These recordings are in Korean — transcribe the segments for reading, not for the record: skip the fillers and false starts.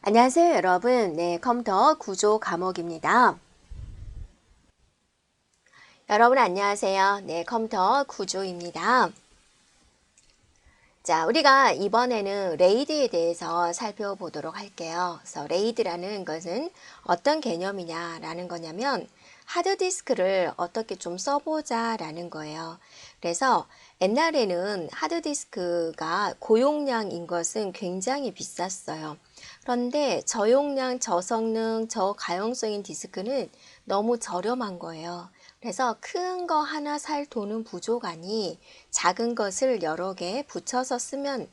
안녕하세요, 여러분. 컴퓨터 구조 과목입니다. 여러분 안녕하세요. 컴퓨터 구조입니다. 자, 우리가 이번에는 레이드에 대해서 살펴보도록 할게요. 그래서 레이드라는 것은 어떤 개념이냐라는 거냐면 하드디스크를 어떻게 좀 써보자라는 거예요. 그래서 옛날에는 하드디스크가 고용량인 것은 굉장히 비쌌어요. 그런데 저용량, 저성능, 저가용성인 디스크는 너무 저렴한 거예요. 그래서 큰 거 하나 살 돈은 부족하니 작은 것을 여러 개 붙여서 쓰면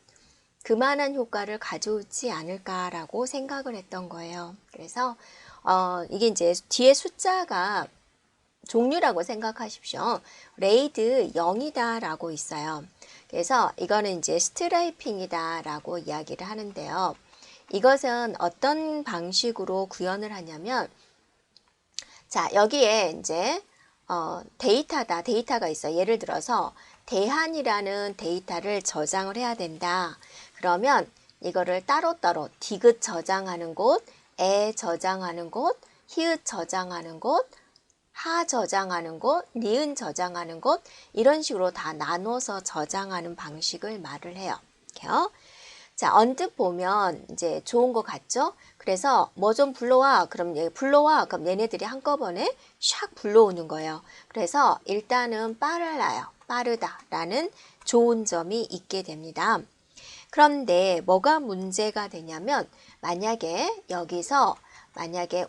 그만한 효과를 가져오지 않을까라고 생각을 했던 거예요. 그래서 이게 이제 뒤에 숫자가 종류라고 생각하십시오. 레이드 0이다라고 있어요. 그래서 이거는 이제 스트라이핑이다라고 이야기를 하는데요. 이것은 어떤 방식으로 구현을 하냐면, 자, 여기에 이제 데이터가 있어요. 예를 들어서 대한이라는 데이터를 저장을 해야 된다. 그러면 이거를 따로따로 디귿 저장하는 곳, 에 저장하는 곳, 히읗 저장하는 곳, 하 저장하는 곳, 니은 저장하는 곳, 이런 식으로 다 나눠서 저장하는 방식을 말을 해요. 이렇게요. 자, 언뜻 보면 이제 좋은 것 같죠? 그래서 뭐 좀 불러와. 그럼 불러와. 그럼 얘네들이 한꺼번에 샥 불러오는 거예요. 그래서 일단은 빨라요. 빠르다라는 좋은 점이 있게 됩니다. 그런데 뭐가 문제가 되냐면 만약에 여기서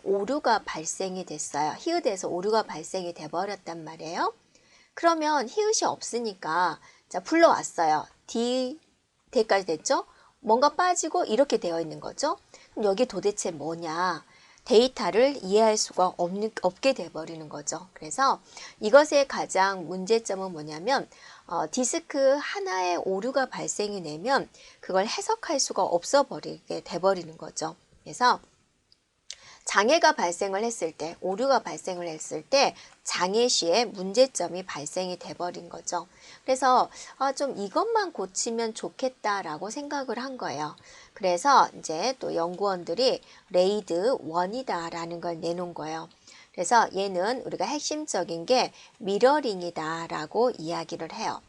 오류가 발생이 됐어요. 히읗에서 오류가 발생이 돼 버렸단 말이에요. 그러면 히읗이 없으니까 자, 불러왔어요. 대까지 됐죠? 뭔가 빠지고 이렇게 되어 있는 거죠. 그럼 여기 도대체 뭐냐? 데이터를 이해할 수가 없게 돼버리는 거죠. 그래서 이것의 가장 문제점은 뭐냐면 디스크 하나에 오류가 발생이 되면 그걸 해석할 수가 없어 버리게 돼버리는 거죠. 그래서 장애가 발생을 했을 때, 오류가 발생을 했을 때 장애 시에 문제점이 발생이 돼버린 거죠. 그래서 좀 이것만 고치면 좋겠다라고 생각을 한 거예요. 그래서 이제 또 연구원들이 레이드 1이다라는 걸 내놓은 거예요. 그래서 얘는 우리가 핵심적인 게 미러링이다라고 이야기를 해요.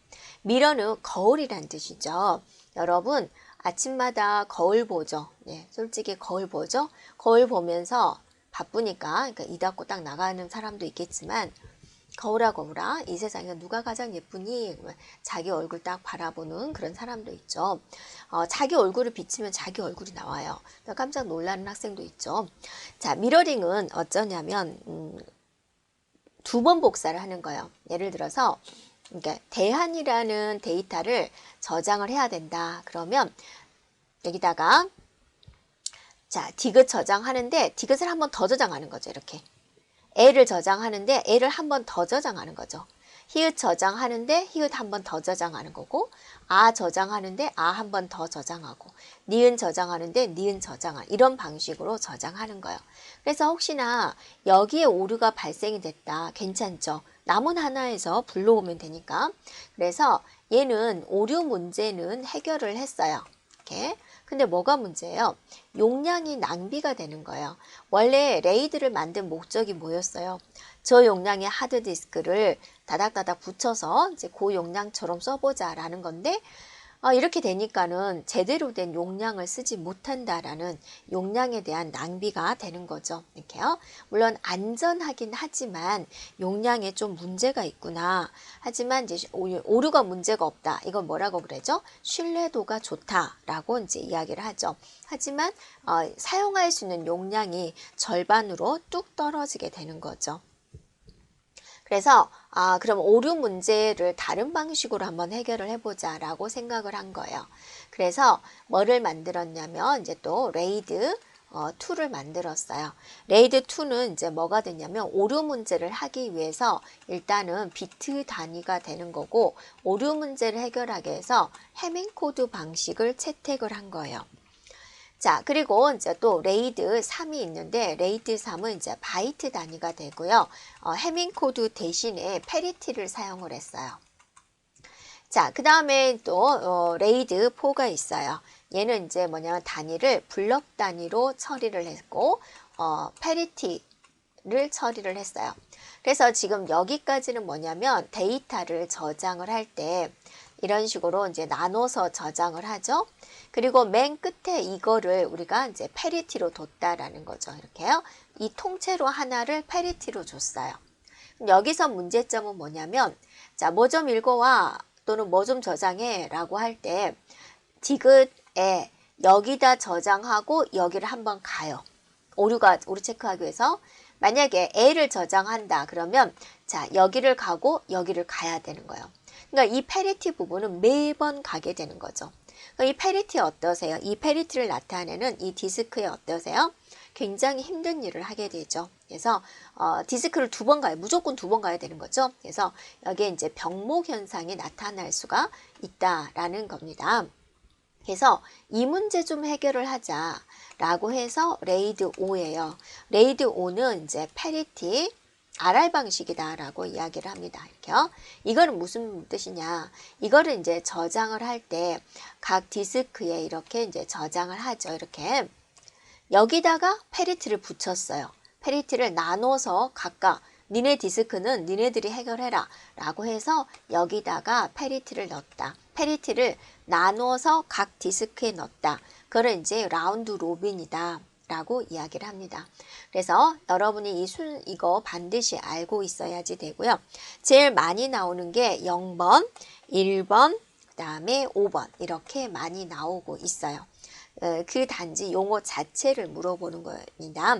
미러는 거울이란 뜻이죠. 여러분 아침마다 거울 보죠. 솔직히 거울 보죠. 거울 보면서 바쁘니까 그러니까 이 닫고 딱 나가는 사람도 있겠지만 거울아 거울아 이 세상에 누가 가장 예쁘니? 자기 얼굴 딱 바라보는 그런 사람도 있죠. 자기 얼굴을 비치면 자기 얼굴이 나와요. 깜짝 놀라는 학생도 있죠. 자, 미러링은 어쩌냐면 두 번 복사를 하는 거예요. 예를 들어서 그러니까 대한이라는 데이터를 저장을 해야 된다. 그러면 여기다가 자, 디귿 저장하는데 디귿을 한 번 더 저장하는 거죠. 이렇게. 애를 저장하는데 애를 한 번 더 저장하는 거죠. 히읗 저장하는데 히읗 한 번 더 저장하는 거고, 아 저장하는데 아 한 번 더 저장하고, 니은 저장하는데 니은 저장하는 이런 방식으로 저장하는 거예요. 그래서 혹시나 여기에 오류가 발생이 됐다. 괜찮죠? 남은 하나에서 불러오면 되니까. 그래서 얘는 오류 문제는 해결을 했어요. 이렇게. 근데 뭐가 문제예요? 용량이 낭비가 되는 거예요. 원래 레이드를 만든 목적이 뭐였어요? 저용량의 하드디스크를 다닥다닥 붙여서 이제 고용량처럼 써보자라는 건데 이렇게 되니까는 제대로 된 용량을 쓰지 못한다라는 용량에 대한 낭비가 되는 거죠. 이렇게요. 물론 안전하긴 하지만 용량에 좀 문제가 있구나. 하지만 이제 오류가 문제가 없다. 이건 뭐라고 그러죠? 신뢰도가 좋다라고 이제 이야기를 하죠. 하지만 사용할 수 있는 용량이 절반으로 뚝 떨어지게 되는 거죠. 그래서 그럼 오류 문제를 다른 방식으로 한번 해결을 해보자 라고 생각을 한 거예요. 그래서 뭐를 만들었냐면 이제 또 레이드 2를 만들었어요. 레이드 2는 이제 뭐가 되냐면 오류 문제를 하기 위해서 일단은 비트 단위가 되는 거고, 오류 문제를 해결하기 위해서 해밍 코드 방식을 채택을 한 거예요. 자, 그리고 이제 또 레이드 3이 있는데 레이드 3은 이제 바이트 단위가 되고요. 해밍 코드 대신에 페리티를 사용을 했어요. 자, 그 다음에 또 레이드 4가 있어요. 얘는 이제 뭐냐면 단위를 블럭 단위로 처리를 했고 페리티를 처리를 했어요. 그래서 지금 여기까지는 뭐냐면 데이터를 저장을 할 때 이런 식으로 이제 나눠서 저장을 하죠. 그리고 맨 끝에 이거를 우리가 이제 페리티로 뒀다라는 거죠. 이렇게요. 이 통째로 하나를 페리티로 줬어요. 여기서 문제점은 뭐냐면 자, 뭐 좀 읽어와 또는 뭐 좀 저장해 라고 할 때 디귿에 여기다 저장하고 여기를 한번 가요. 오류 체크하기 위해서 만약에 A를 저장한다 그러면 자, 여기를 가고 여기를 가야 되는 거예요. 그러니까 이 페리티 부분은 매번 가게 되는 거죠. 그러니까 이 페리티 어떠세요? 이 페리티를 나타내는 이 디스크에 어떠세요? 굉장히 힘든 일을 하게 되죠. 그래서 디스크를 2번 가요. 무조건 2번 가야 되는 거죠. 그래서 여기에 이제 병목 현상이 나타날 수가 있다라는 겁니다. 그래서 이 문제 좀 해결을 하자라고 해서 레이드 5예요. 레이드 5는 이제 페리티 RR 방식이다라고 이야기를 합니다. 이렇게요. 이거는 무슨 뜻이냐? 이거를 이제 저장을 할 때 각 디스크에 이렇게 이제 저장을 하죠. 이렇게 여기다가 페리티를 붙였어요. 페리티를 나눠서 각각 니네 디스크는 니네들이 해결해라 라고 해서 여기다가 페리티를 넣었다. 페리티를 나눠서 각 디스크에 넣었다. 그걸 이제 라운드 로빈이다 라고 이야기를 합니다. 그래서 여러분이 이거 반드시 알고 있어야지 되고요. 제일 많이 나오는 게 0번, 1번, 그 다음에 5번 이렇게 많이 나오고 있어요. 그 단지 용어 자체를 물어보는 겁니다.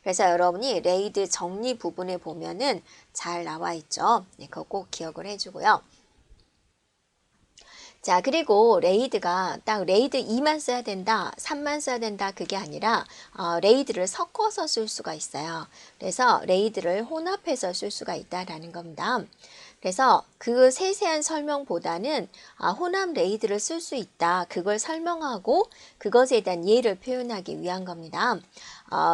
그래서 여러분이 레이드 정리 부분에 보면은 잘 나와 있죠. 네, 그거 꼭 기억을 해주고요. 자, 그리고 레이드가 딱 레이드 2만 써야 된다, 3만 써야 된다 그게 아니라 레이드를 섞어서 쓸 수가 있어요. 그래서 레이드를 혼합해서 쓸 수가 있다라는 겁니다. 그래서 그 세세한 설명보다는 혼합 레이드를 쓸 수 있다. 그걸 설명하고 그것에 대한 예를 표현하기 위한 겁니다.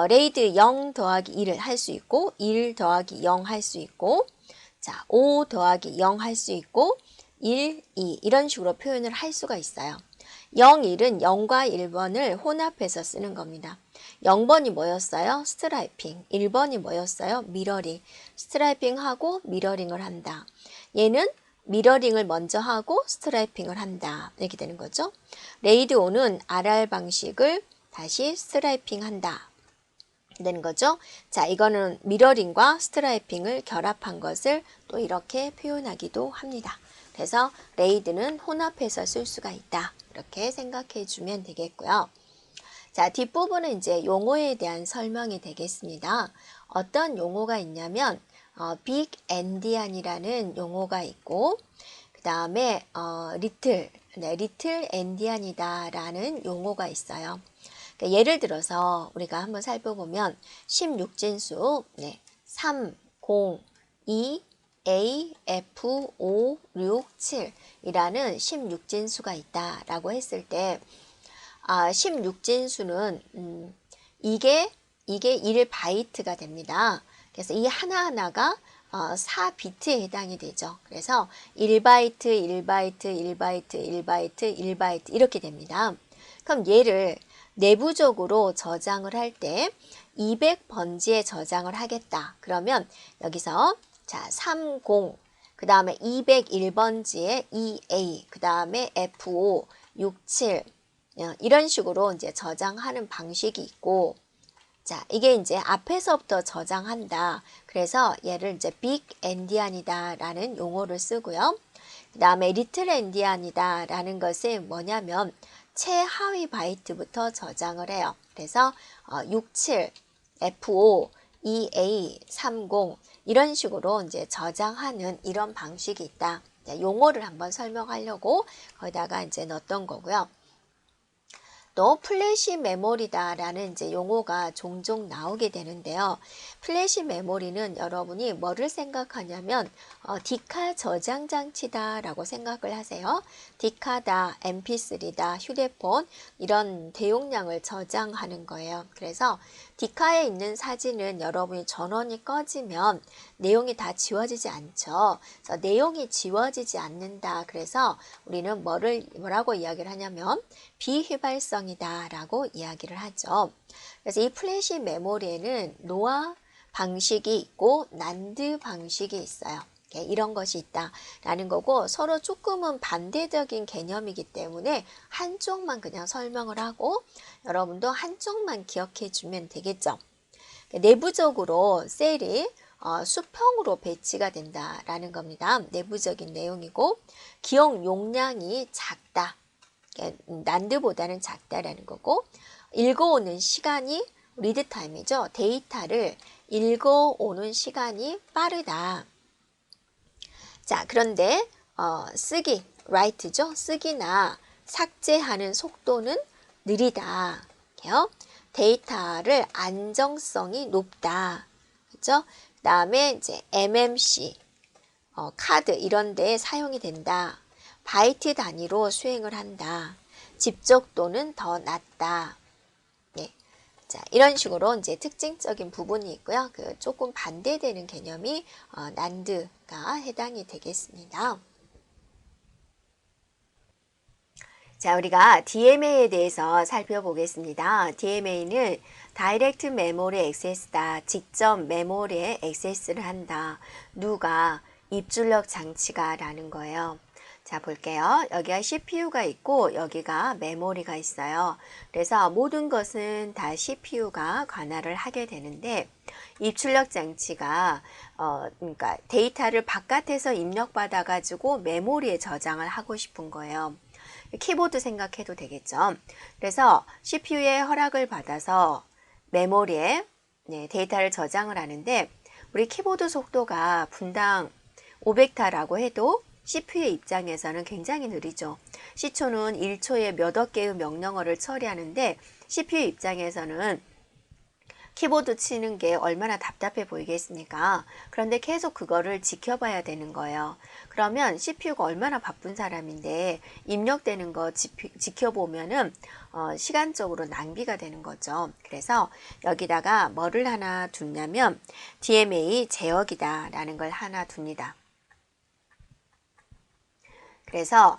레이드 0 더하기 1을 할 수 있고 1 더하기 0 할 수 있고 자, 5 더하기 0 할 수 있고 1, 2 이런 식으로 표현을 할 수가 있어요. 0, 1은 0과 1번을 혼합해서 쓰는 겁니다. 0번이 뭐였어요? 스트라이핑. 1번이 뭐였어요? 미러링. 스트라이핑하고 미러링을 한다. 얘는 미러링을 먼저 하고 스트라이핑을 한다. 이렇게 되는 거죠. 레이드 5는 RR 방식을 다시 스트라이핑 한다. 되는 거죠. 자, 이거는 미러링과 스트라이핑을 결합한 것을 또 이렇게 표현하기도 합니다. 그래서 레이드는 혼합해서 쓸 수가 있다. 이렇게 생각해 주면 되겠고요. 자, 뒷부분은 이제 용어에 대한 설명이 되겠습니다. 어떤 용어가 있냐면 빅 엔디안이라는 용어가 있고 그 다음에 리틀 엔디안이다라는 용어가 있어요. 그러니까 예를 들어서 우리가 한번 살펴보면 16진수 3, 0, 2, A, F, 5, 6, 7이라는 16진수가 있다라고 했을 때 16진수는 이게 1바이트가 됩니다. 그래서 이 하나하나가 4비트에 해당이 되죠. 그래서 1바이트, 1바이트, 1바이트, 1바이트, 1바이트 이렇게 됩니다. 그럼 얘를 내부적으로 저장을 할 때 200번지에 저장을 하겠다. 그러면 여기서 자, 30, 그 다음에 201번지에 EA, 그 다음에 F5, 67 이런 식으로 이제 저장하는 방식이 있고 자, 이게 이제 앞에서부터 저장한다. 그래서 얘를 이제 빅 엔디안이다 라는 용어를 쓰고요. 그 다음에 리틀 엔디안이다 라는 것은 뭐냐면 최하위 바이트부터 저장을 해요. 그래서 67, F5, EA, 30 이런 식으로 이제 저장하는 이런 방식이 있다. 용어를 한번 설명하려고 거기다가 이제 넣었던 거고요. 또 플래시 메모리다라는 이제 용어가 종종 나오게 되는데요. 플래시 메모리는 여러분이 뭐를 생각하냐면 디카 저장 장치다라고 생각을 하세요. 디카다, MP3다, 휴대폰 이런 대용량을 저장하는 거예요. 그래서 디카에 있는 사진은 여러분이 전원이 꺼지면 내용이 다 지워지지 않죠. 그래서 내용이 지워지지 않는다. 그래서 우리는 뭐라고 이야기를 하냐면 비휘발성이다 라고 이야기를 하죠. 그래서 이 플래시 메모리에는 노아 방식이 있고 난드 방식이 있어요. 이런 것이 있다라는 거고 서로 조금은 반대적인 개념이기 때문에 한쪽만 그냥 설명을 하고 여러분도 한쪽만 기억해 주면 되겠죠. 내부적으로 셀이 수평으로 배치가 된다라는 겁니다. 내부적인 내용이고 기억 용량이 작다. 난드보다는 작다라는 거고 읽어오는 시간이 리드 타임이죠. 데이터를 읽어오는 시간이 빠르다. 자, 그런데 쓰기, write죠. 쓰기나 삭제하는 속도는 느리다. 이렇게요. 데이터를 안정성이 높다. 그렇죠? 그다음에 이제 MMC, 카드 이런 데 사용이 된다. 바이트 단위로 수행을 한다. 집적도는 더 낮다. 네. 자, 이런 식으로 이제 특징적인 부분이 있고요. 그 조금 반대되는 개념이 난드가 해당이 되겠습니다. 자, 우리가 DMA에 대해서 살펴보겠습니다. DMA는 다이렉트 메모리 액세스다. 직접 메모리에 액세스를 한다. 누가? 입출력 장치가 라는 거예요. 자, 볼게요. 여기가 CPU가 있고 여기가 메모리가 있어요. 그래서 모든 것은 다 CPU가 관할을 하게 되는데 입출력 장치가 그러니까 데이터를 바깥에서 입력받아 가지고 메모리에 저장을 하고 싶은 거예요. 키보드 생각해도 되겠죠. 그래서 CPU의 허락을 받아서 메모리에 데이터를 저장을 하는데 우리 키보드 속도가 분당 500타라고 해도 CPU의 입장에서는 굉장히 느리죠. 시초는 1초에 몇억 개의 명령어를 처리하는데 CPU 입장에서는 키보드 치는 게 얼마나 답답해 보이겠습니까? 그런데 계속 그거를 지켜봐야 되는 거예요. 그러면 CPU가 얼마나 바쁜 사람인데 입력되는 거 지켜보면은 시간적으로 낭비가 되는 거죠. 그래서 여기다가 뭐를 하나 두냐면 DMA 제어기다 라는 걸 하나 둡니다. 그래서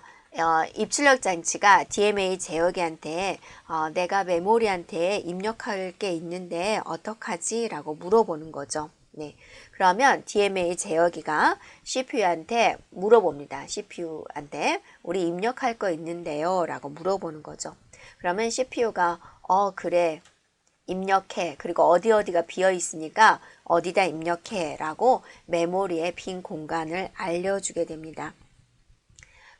입출력 장치가 DMA 제어기한테 내가 메모리한테 입력할 게 있는데 어떡하지? 라고 물어보는 거죠. 네. 그러면 DMA 제어기가 CPU한테 물어봅니다. CPU한테 우리 입력할 거 있는데요. 라고 물어보는 거죠. 그러면 CPU가 그래. 입력해. 그리고 어디가 비어 있으니까 어디다 입력해. 라고 메모리의 빈 공간을 알려주게 됩니다.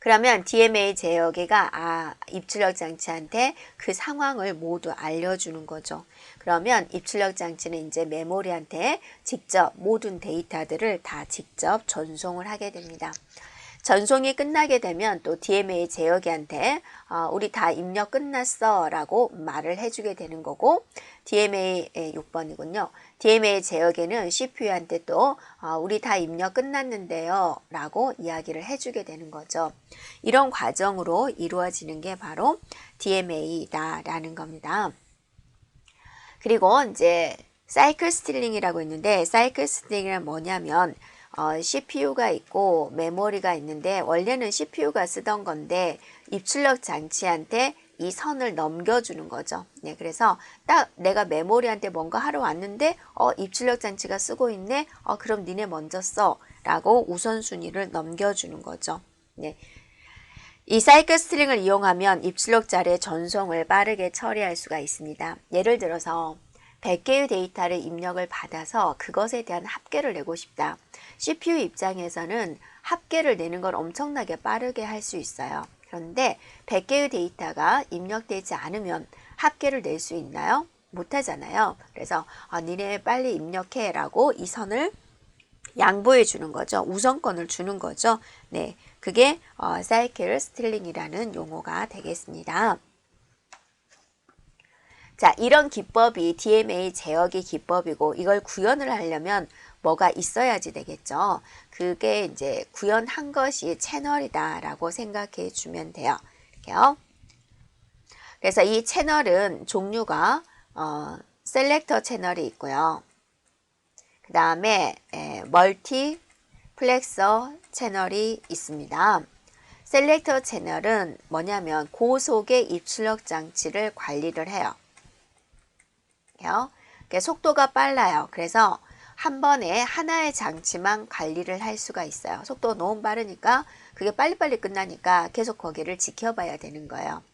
그러면 DMA 제어기가 입출력 장치한테 그 상황을 모두 알려주는 거죠. 그러면 입출력 장치는 이제 메모리한테 직접 모든 데이터들을 다 직접 전송을 하게 됩니다. 전송이 끝나게 되면 또 DMA 제어기한테 우리 다 입력 끝났어 라고 말을 해주게 되는 거고 DMA 6번이군요. DMA 제어기는 CPU한테 또 우리 다 입력 끝났는데요 라고 이야기를 해주게 되는 거죠. 이런 과정으로 이루어지는 게 바로 DMA다 라는 겁니다. 그리고 이제 사이클 스틸링이라고 있는데 사이클 스틸링은 뭐냐면 CPU가 있고 메모리가 있는데 원래는 CPU가 쓰던 건데 입출력 장치한테 이 선을 넘겨주는 거죠. 네, 그래서 딱 내가 메모리한테 뭔가 하러 왔는데 입출력 장치가 쓰고 있네. 그럼 니네 먼저 써 라고 우선순위를 넘겨주는 거죠. 네. 이 사이클 스트링을 이용하면 입출력 자료의 전송을 빠르게 처리할 수가 있습니다. 예를 들어서 100개의 데이터를 입력을 받아서 그것에 대한 합계를 내고 싶다. CPU 입장에서는 합계를 내는 걸 엄청나게 빠르게 할 수 있어요. 그런데 100개의 데이터가 입력되지 않으면 합계를 낼 수 있나요? 못하잖아요. 그래서 니네 빨리 입력해 라고 이 선을 양보해 주는 거죠. 우선권을 주는 거죠. 네, 그게 사이클 스틸링이라는 용어가 되겠습니다. 자, 이런 기법이 DMA 제어기 기법이고 이걸 구현을 하려면 뭐가 있어야지 되겠죠. 그게 이제 구현한 것이 채널이다라고 생각해 주면 돼요. 이렇게요. 그래서 이 채널은 종류가 셀렉터 채널이 있고요. 그 다음에 멀티플렉서 채널이 있습니다. 셀렉터 채널은 뭐냐면 고속의 입출력 장치를 관리를 해요. 속도가 빨라요. 그래서 한 번에 하나의 장치만 관리를 할 수가 있어요. 속도가 너무 빠르니까 그게 빨리빨리 끝나니까 계속 거기를 지켜봐야 되는 거예요.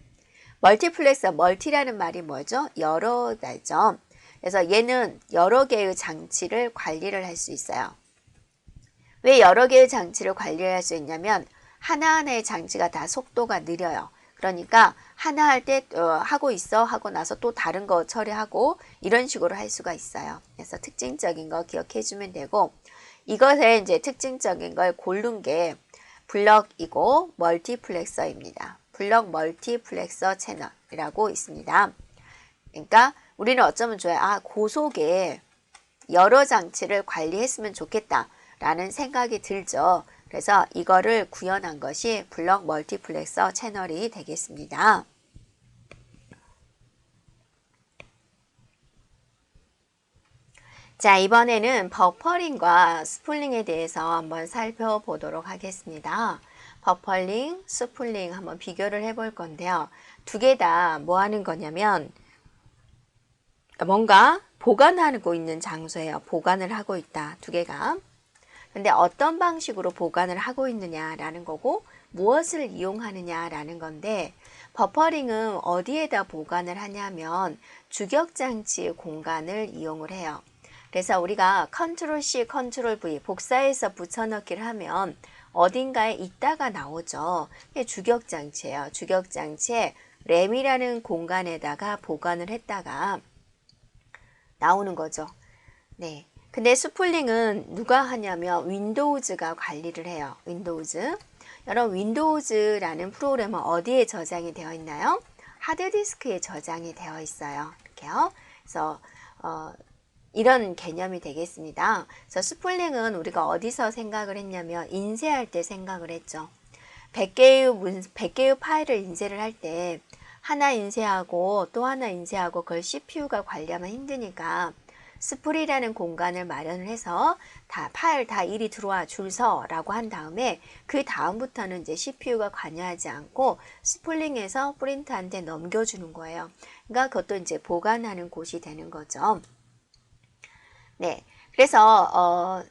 멀티플렉서, 멀티라는 말이 뭐죠? 여러 개죠. 그래서 얘는 여러 개의 장치를 관리를 할 수 있어요. 왜 여러 개의 장치를 관리를 할 수 있냐면 하나하나의 장치가 다 속도가 느려요. 그러니까 하나 할 때 하고 있어 하고 나서 또 다른 거 처리하고 이런 식으로 할 수가 있어요. 그래서 특징적인 거 기억해 주면 되고, 이것의 이제 특징적인 걸 고른 게 블럭이고 멀티플렉서입니다. 블럭 멀티플렉서 채널이라고 있습니다. 그러니까 우리는 어쩌면 좋아요. 고속에 여러 장치를 관리했으면 좋겠다 라는 생각이 들죠. 그래서 이거를 구현한 것이 블럭 멀티플렉서 채널이 되겠습니다. 자, 이번에는 버퍼링과 스풀링에 대해서 한번 살펴보도록 하겠습니다. 버퍼링, 스풀링 한번 비교를 해볼 건데요. 두 개 다 뭐 하는 거냐면 뭔가 보관하고 있는 장소예요. 보관을 하고 있다. 두 개가. 근데 어떤 방식으로 보관을 하고 있느냐라는 거고 무엇을 이용하느냐라는 건데, 버퍼링은 어디에다 보관을 하냐면 주격장치의 공간을 이용을 해요. 그래서 우리가 컨트롤 C, 컨트롤 V 복사해서 붙여넣기를 하면 어딘가에 있다가 나오죠. 이게 주격장치예요. 주격장치에 램이라는 공간에다가 보관을 했다가 나오는 거죠. 네. 근데 스풀링은 누가 하냐면 윈도우즈가 관리를 해요. 윈도우즈. 여러분, 윈도우즈라는 프로그램은 어디에 저장이 되어 있나요? 하드디스크에 저장이 되어 있어요. 이렇게요. 그래서 이런 개념이 되겠습니다. 그래서 스풀링은 우리가 어디서 생각을 했냐면 인쇄할 때 생각을 했죠. 100개의 파일을 인쇄를 할 때 하나 인쇄하고 또 하나 인쇄하고 그걸 CPU가 관리하면 힘드니까 스풀이라는 공간을 마련을 해서 파일 다 이리 들어와 줄 서라고 한 다음에 그 다음부터는 이제 CPU가 관여하지 않고 스풀링해서 프린터한테 넘겨주는 거예요. 그러니까 그것도 이제 보관하는 곳이 되는 거죠. 네, 그래서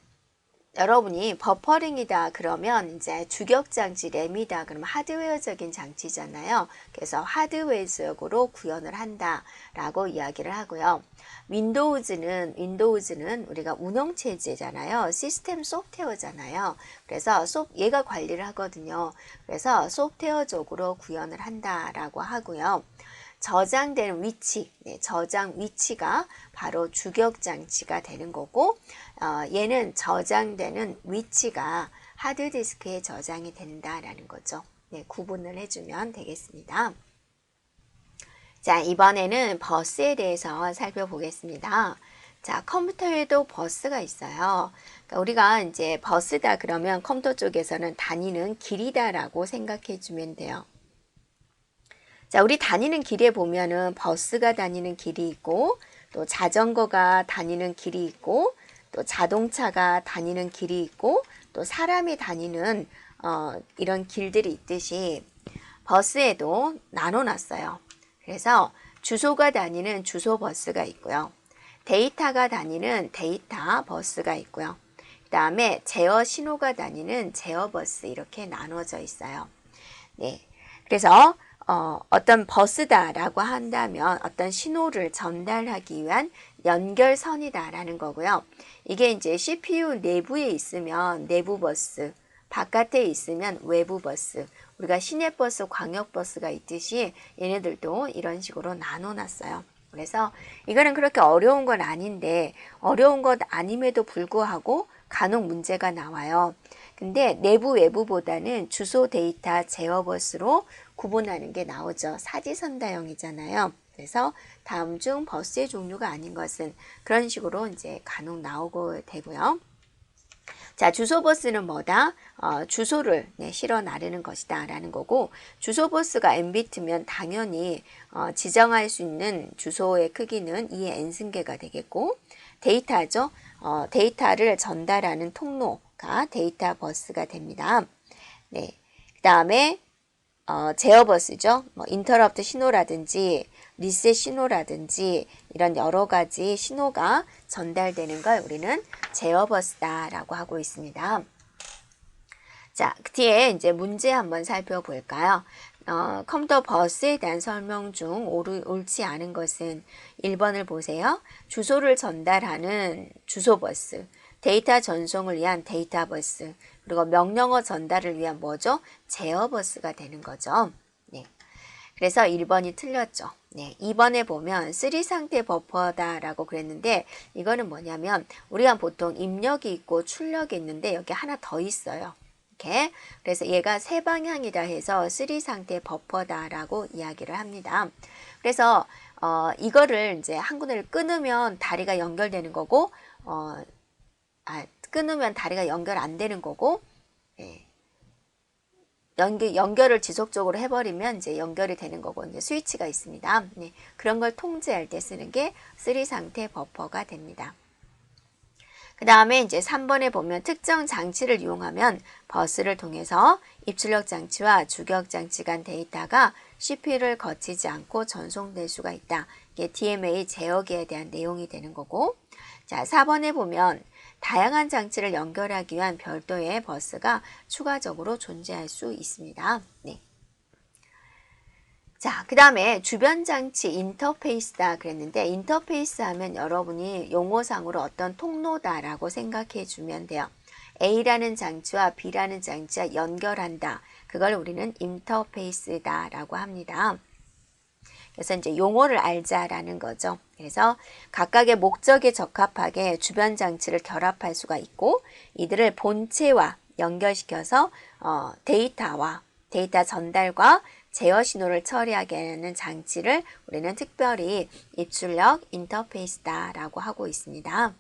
여러분이 버퍼링이다 그러면 이제 주격장치 램이다 그러면 하드웨어적인 장치잖아요. 그래서 하드웨어적으로 구현을 한다라고 이야기를 하고요. 윈도우즈는 우리가 운영체제잖아요. 시스템 소프트웨어잖아요. 그래서 얘가 관리를 하거든요. 그래서 소프트웨어적으로 구현을 한다라고 하고요. 저장되는 위치, 저장 위치가 바로 주격장치가 되는 거고, 얘는 저장되는 위치가 하드디스크에 저장이 된다라는 거죠. 구분을 해주면 되겠습니다. 자, 이번에는 버스에 대해서 살펴보겠습니다. 자, 컴퓨터에도 버스가 있어요. 그러니까 우리가 이제 버스다 그러면 컴퓨터 쪽에서는 다니는 길이다라고 생각해 주면 돼요. 자, 우리 다니는 길에 보면은 버스가 다니는 길이 있고, 또 자전거가 다니는 길이 있고, 또 자동차가 다니는 길이 있고, 또 사람이 다니는 이런 길들이 있듯이 버스에도 나눠놨어요. 그래서 주소가 다니는 주소 버스가 있고요. 데이터가 다니는 데이터 버스가 있고요. 그 다음에 제어 신호가 다니는 제어 버스 이렇게 나눠져 있어요. 네, 그래서 어떤 버스다라고 한다면 어떤 신호를 전달하기 위한 연결선이다라는 거고요. 이게 이제 CPU 내부에 있으면 내부 버스, 바깥에 있으면 외부 버스, 우리가 시내버스, 광역버스가 있듯이 얘네들도 이런 식으로 나눠놨어요. 그래서 이거는 그렇게 어려운 건 아닌데 어려운 것 아님에도 불구하고 간혹 문제가 나와요. 근데 내부 외부보다는 주소 데이터 제어버스로 구분하는 게 나오죠. 사지선다형이잖아요. 그래서 다음 중 버스의 종류가 아닌 것은 그런 식으로 이제 간혹 나오고 되고요. 자, 주소 버스는 뭐다? 주소를 실어 나르는 것이다 라는 거고, 주소 버스가 n비트면 당연히 지정할 수 있는 주소의 크기는 2의 n승계가 되겠고, 데이터죠. 데이터를 전달하는 통로가 데이터 버스가 됩니다. 네. 그 다음에 제어 버스죠. 뭐 인터럽트 신호라든지 리셋 신호라든지 이런 여러 가지 신호가 전달되는 걸 우리는 제어 버스다라고 하고 있습니다. 자, 그 뒤에 이제 문제 한번 살펴볼까요? 컴퓨터 버스에 대한 설명 중 옳지 않은 것은 1번을 보세요. 주소를 전달하는 주소 버스, 데이터 전송을 위한 데이터 버스, 그리고 명령어 전달을 위한 뭐죠? 제어 버스가 되는 거죠. 네. 그래서 1번이 틀렸죠. 네. 2번에 보면 3 상태 버퍼다라고 그랬는데 이거는 뭐냐면 우리가 보통 입력이 있고 출력이 있는데 여기 하나 더 있어요. 이렇게. 그래서 얘가 세 방향이다 해서 3 상태 버퍼다라고 이야기를 합니다. 그래서 이거를 이제 한 군데를 끊으면 다리가 연결되는 거고 끊으면 다리가 연결 안 되는 거고, 예. 연결을 지속적으로 해버리면 이제 연결이 되는 거고, 이제 스위치가 있습니다. 네. 그런 걸 통제할 때 쓰는 게 3 상태 버퍼가 됩니다. 그 다음에 이제 3번에 보면 특정 장치를 이용하면 버스를 통해서 입출력 장치와 주격 장치 간 데이터가 CPU를 거치지 않고 전송될 수가 있다. 이게 DMA 제어기에 대한 내용이 되는 거고, 자, 4번에 보면 다양한 장치를 연결하기 위한 별도의 버스가 추가적으로 존재할 수 있습니다. 네. 자, 그 다음에 주변 장치 인터페이스다 그랬는데 인터페이스 하면 여러분이 용어상으로 어떤 통로다라고 생각해 주면 돼요. A라는 장치와 B라는 장치와 연결한다. 그걸 우리는 인터페이스다라고 합니다. 그래서 이제 용어를 알자라는 거죠. 그래서 각각의 목적에 적합하게 주변 장치를 결합할 수가 있고 이들을 본체와 연결시켜서 데이터와 데이터 전달과 제어 신호를 처리하게 하는 장치를 우리는 특별히 입출력 인터페이스다라고 하고 있습니다.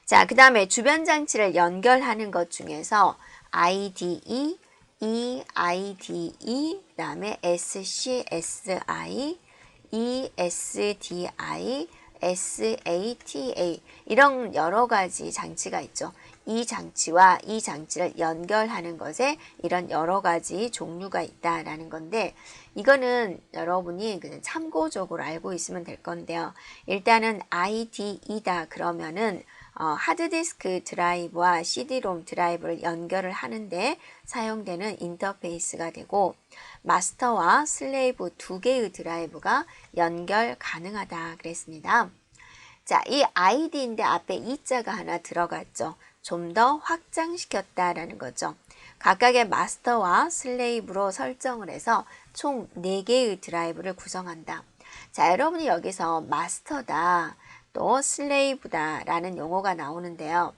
자, 그 다음에 주변 장치를 연결하는 것 중에서 IDE, EIDE, 그 다음에 SCSI, ESDI, SATA 이런 여러 가지 장치가 있죠. 이 장치와 이 장치를 연결하는 것에 이런 여러 가지 종류가 있다라는 건데 이거는 여러분이 그냥 참고적으로 알고 있으면 될 건데요. 일단은 IDE다 그러면은 하드디스크 드라이브와 CD-롬 드라이브를 연결을 하는데 사용되는 인터페이스가 되고 마스터와 슬레이브 두 개의 드라이브가 연결 가능하다 그랬습니다. 자, 이 ID인데 앞에 E자가 하나 들어갔죠. 좀 더 확장시켰다라는 거죠. 각각의 마스터와 슬레이브로 설정을 해서 총 4개의 드라이브를 구성한다. 자, 여러분이 여기서 마스터다. 또 슬레이브다 라는 용어가 나오는데요.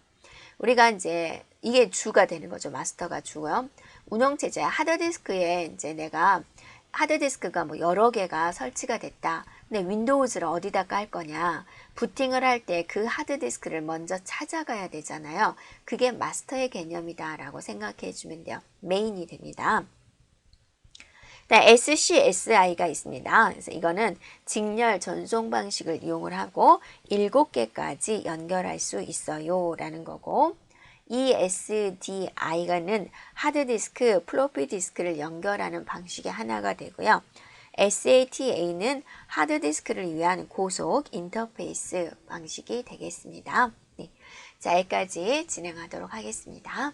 우리가 이제 이게 주가 되는 거죠. 마스터가 주고요. 운영체제 하드디스크에 이제 내가 하드디스크가 뭐 여러 개가 설치가 됐다. 근데 윈도우즈를 어디다 깔 거냐. 부팅을 할 때 그 하드디스크를 먼저 찾아가야 되잖아요. 그게 마스터의 개념이다 라고 생각해 주면 돼요. 메인이 됩니다. SCSI가 있습니다. 그래서 이거는 직렬 전송 방식을 이용을 하고 7개까지 연결할 수 있어요 라는 거고 ESDI가는 하드디스크, 플로피 디스크를 연결하는 방식의 하나가 되고요. SATA는 하드디스크를 위한 고속 인터페이스 방식이 되겠습니다. 네. 자, 여기까지 진행하도록 하겠습니다.